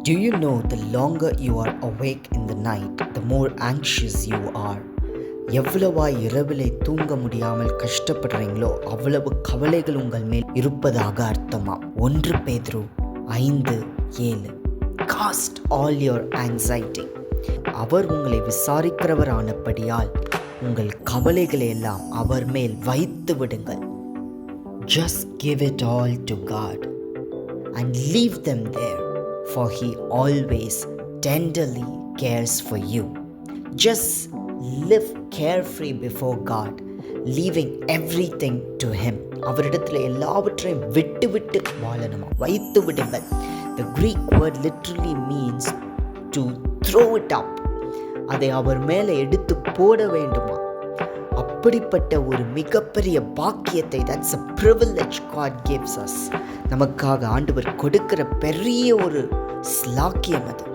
Do you know the longer you are awake in the night, the more anxious you are? எவ்வளவா இரவிலே தூங்க முடியாமல் கஷ்டப்படுறீங்களோ அவ்வளவு கவலைகள் உங்கள் மேல் இருப்பதாக அர்த்தமா. 1 பேதுரு 5:7. Cast all your anxiety. அவர் உங்களை விசாரிக்கிறவரானபடியால் உங்கள் கவலைகளை எல்லாம் அவர் மேல் வைத்து விடுங்கள். Just give it all to God and leave them there, for He always tenderly cares for you. Just live carefree before God, leaving everything to Him. அவரிடத்தில் எல்லாவற்றையும் விட்டு விட்டு வாழணுமா, வைத்து விடுங்கள். The Greek word literally means to throw it up. அதை அவர் மேலே எடுத்து போட வேண்டுமா. அப்படிப்பட்ட ஒரு மிகப்பெரிய பாக்கியத்தை, that's a privilege God gives us. நமக்காக ஆண்டவர் கொடுக்கிற பெரிய ஒரு ஸ்லாக்கியம் அது.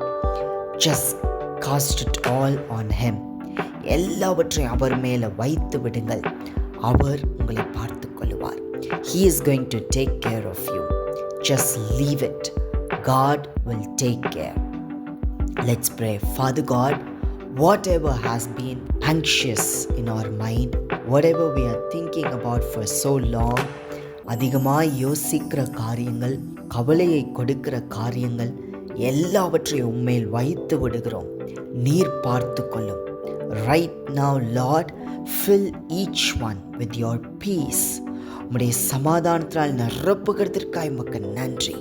Just cast it all on Him. எல்லாவற்றையும் அவர் மேலே வைத்து விடுங்கள். அவர் உங்களை பார்த்து கொள்வார். He is going to take care of you. Just leave it. God will take care. Let's pray. Father God, whatever has been anxious in our mind, whatever we are thinking about for so long, அதிகமாக யோசிக்கிற காரியங்கள், கவலையை கொடுக்கிற காரியங்கள் எல்லாவற்றையும் உம்மேல் வைத்து விடுகிறோம். நீர் பார்த்து கொள்ளும். Right now, Lord, fill each one with your peace. உம்முடைய சமாதானத்தால் நிரப்புகிறதற்காய் உமக்கு நன்றி.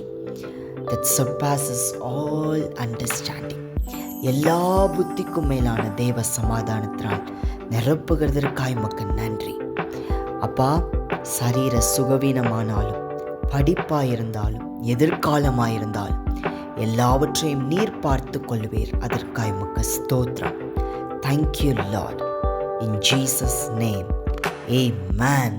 That surpasses all understanding. எல்லா புத்திக்கும் மேலான தேவ சமாதானத்தால் நிரப்புகிறதற்காய் உமக்கு நன்றி. அப்பா, சரீர சுகவீனமானாலும், படிப்பாயிருந்தாலும், எதிர்காலமாயிருந்தாலும் எல்லாவற்றையும் நீர் பார்த்து கொள்வீர். அதற்காய் உமக்கு ஸ்தோத்திரம். Thank you, Lord. In Jesus' name, amen.